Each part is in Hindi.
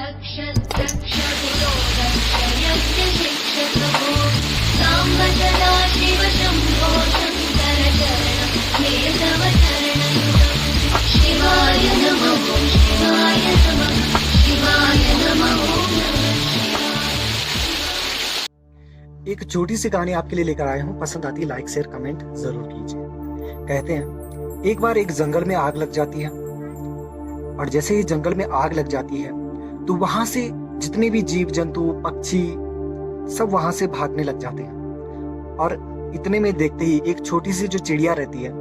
एक छोटी सी कहानी आपके लिए लेकर आया हूँ। पसंद आती है लाइक शेयर कमेंट जरूर कीजिए। कहते हैं एक बार एक जंगल में आग लग जाती है और जैसे ही जंगल में आग लग जाती है तो वहां से जितने भी जीव जंतु पक्षी सब वहां से भागने लग जाते हैं। और इतने में देखते ही एक छोटी सी जो चिड़िया रहती है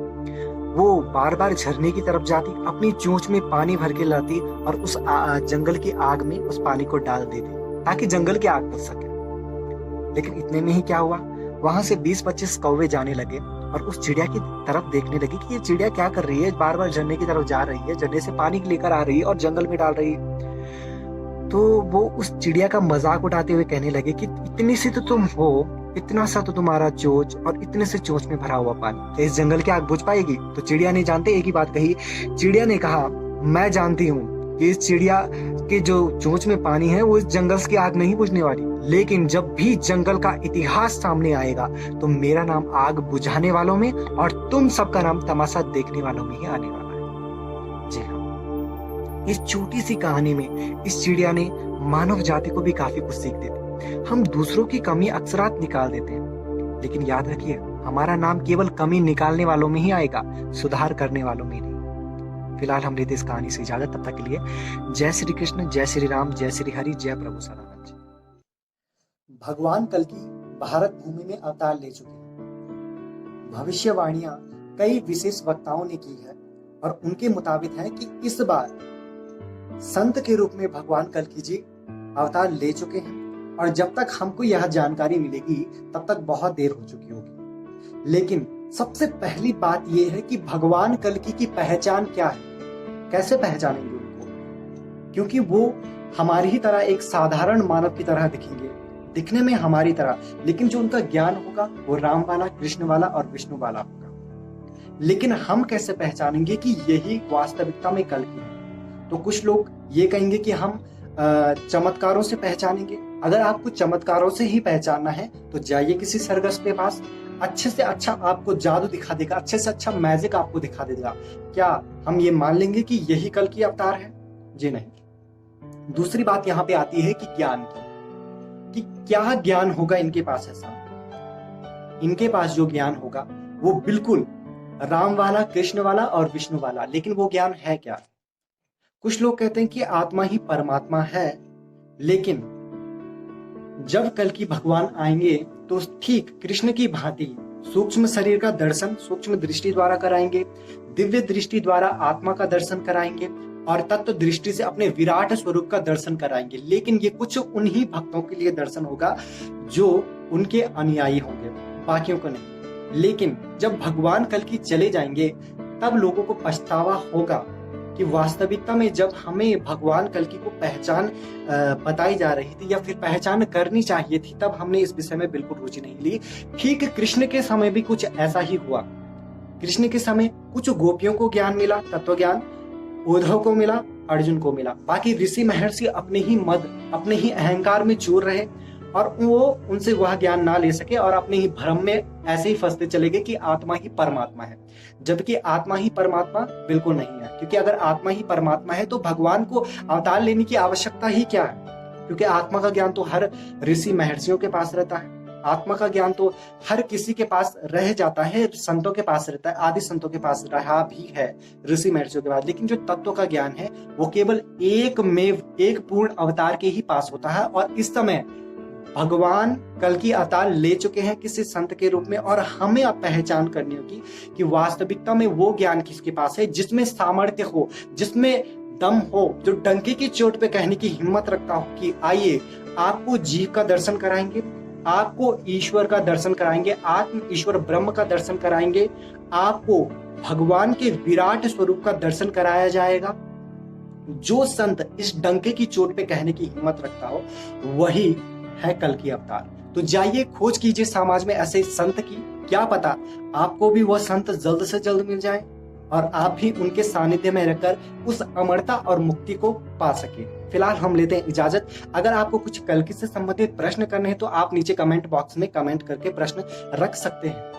वो बार बार झरने की तरफ जाती, अपनी चोंच में पानी भर के लाती और उस जंगल की आग में उस पानी को डाल देती ताकि जंगल की आग बुझ सके। लेकिन इतने में ही क्या हुआ, वहां से 20-25 कौवे जाने लगे और उस चिड़िया की तरफ देखने लगे कि ये चिड़िया क्या कर रही है, बार बार झरने की तरफ जा रही है, झरने से पानी लेकर आ रही है और जंगल में डाल रही है। तो वो उस चिड़िया का मजाक उड़ाते हुए कहने लगे कि इतनी सी तो तुम हो, इतना सा तो तुम्हारा चोंच और इतने से चोंच में भरा हुआ पानी, इस जंगल की आग बुझ पाएगी? तो चिड़िया ने जानते एक ही बात कही। चिड़िया ने कहा मैं जानती हूँ कि इस चिड़िया के जो चोंच में पानी है वो इस जंगल की आग नहीं बुझने वाली, लेकिन जब भी जंगल का इतिहास सामने आएगा तो मेरा नाम आग बुझाने वालों में और तुम सबका नाम तमाशा देखने वालों में ही आने वाला है। जी हाँ, इस छोटी सी कहानी में इस चिड़िया ने मानव जाति को भी काफी कुछ सीख देती। हम दूसरों की कमी अक्सरात निकाल देते हैं, लेकिन याद रखिए हमारा नाम केवल कमी निकालने वालों में ही आएगा, सुधार करने वालों में नहीं। फिलहाल हम लेते इस कहानी से इजाजत, तब तक के लिए जय श्री कृष्ण, जय श्री राम, जय श्री हरि, जय प्रभु सदानंद जी। भगवान कल्कि भारत भूमि में अवतार ले चुके हैं। भविष्यवाणियां कई विशेष वक्ताओं ने की है और उनके मुताबिक है कि इस बार संत के रूप में भगवान कल्कि जी अवतार ले चुके हैं और जब तक हमको यह जानकारी मिलेगी तब तक बहुत देर हो चुकी होगी। लेकिन सबसे पहली बात यह है कि भगवान कल्कि की पहचान क्या है, कैसे पहचानेंगे उनको, क्योंकि वो हमारी ही तरह एक साधारण मानव की तरह दिखेंगे, दिखने में हमारी तरह, लेकिन जो उनका ज्ञान होगा वो राम वाला, कृष्ण वाला और विष्णु वाला होगा। लेकिन हम कैसे पहचानेंगे कि यही वास्तविकता में कल्कि है? तो कुछ लोग ये कहेंगे कि हम चमत्कारों से पहचानेंगे। अगर आपको चमत्कारों से ही पहचानना है तो जाइए किसी सरगस के पास, अच्छे से अच्छा आपको जादू दिखा देगा, अच्छे से अच्छा मैजिक आपको दिखा देगा। क्या हम ये मान लेंगे कि यही कल्कि अवतार है? जी नहीं। दूसरी बात यहाँ पे आती है कि ज्ञान की, कि क्या ज्ञान होगा इनके पास ऐसा। इनके पास जो ज्ञान होगा वो बिल्कुल राम वाला, कृष्ण वाला और विष्णु वाला, लेकिन वो ज्ञान है क्या? कुछ लोग कहते हैं कि आत्मा ही परमात्मा है, लेकिन जब कल्कि भगवान आएंगे तो ठीक कृष्ण की भांति सूक्ष्म शरीर का दर्शन सूक्ष्म दृष्टि द्वारा कराएंगे, दिव्य दृष्टि द्वारा आत्मा का दर्शन कराएंगे और तत्व दृष्टि से अपने विराट स्वरूप का दर्शन कराएंगे। लेकिन ये कुछ उन्हीं भक्तों के लिए दर्शन होगा जो उनके अनुयायी होंगे, बाकियों को नहीं। लेकिन जब भगवान कल्कि चले जाएंगे तब लोगों को पछतावा होगा कि वास्तविकता में जब हमें भगवान कल्कि को पहचान बताई जा रही थी या फिर पहचान करनी चाहिए थी, तब हमने इस विषय में बिल्कुल रुचि नहीं ली। ठीक कृष्ण के समय भी कुछ ऐसा ही हुआ। कृष्ण के समय कुछ गोपियों को ज्ञान मिला, तत्व ज्ञान, उद्धव को मिला, अर्जुन को मिला। बाकी ऋषि महर्षि अपने ही मद, अपने ही अहंकार में चूर रहे और वो उनसे वह ज्ञान ना ले सके और अपने ही भ्रम में ऐसे ही फंसते चले गए कि आत्मा ही परमात्मा है, जबकि आत्मा ही परमात्मा बिल्कुल नहीं है। क्योंकि अगर आत्मा ही परमात्मा है तो भगवान को अवतार लेने की आवश्यकता ही क्या है? क्योंकि आत्मा का ज्ञान तो हर ऋषि महर्षियों के पास रहता है, आत्मा का ज्ञान तो हर किसी के पास रह जाता है, संतों के पास रहता है, आदि संतों के पास रहा भी है, ऋषि महर्षियों के पास। लेकिन जो तत्व का ज्ञान है वो केवल एक पूर्ण अवतार के ही पास होता है। और इस समय भगवान कल्कि अवतार ले चुके हैं किसी संत के रूप में और हमें अब पहचान करनी होगी कि वास्तविकता में वो ज्ञान किसके पास है जिसमें सामर्थ्य हो, जिसमें दम हो, जो डंके की चोट पे कहने की हिम्मत रखता हो कि आइए आपको जीव का दर्शन कराएंगे, आपको ईश्वर का दर्शन कराएंगे, आत्म ईश्वर ब्रह्म का दर्शन कराएंगे, आपको भगवान के विराट स्वरूप का दर्शन कराया जाएगा। जो संत इस डंके की चोट पे कहने की हिम्मत रखता हो वही है कल्कि अवतार। तो जाइए खोज कीजिए समाज में ऐसे संत की, क्या पता आपको भी वह संत जल्द से जल्द मिल जाए। और आप भी उनके सानिध्य में रहकर उस अमरता और मुक्ति को पा सके। फिलहाल हम लेते हैं इजाजत। अगर आपको कुछ कल्कि से संबंधित प्रश्न करने हैं तो आप नीचे कमेंट बॉक्स में कमेंट करके प्रश्न रख सकते हैं।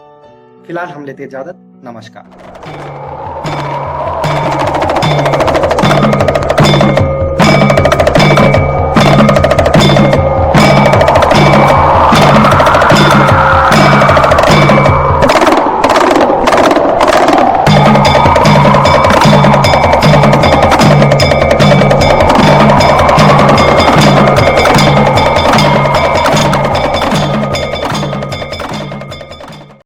फिलहाल हम लेते हैं इजाजत। नमस्कार।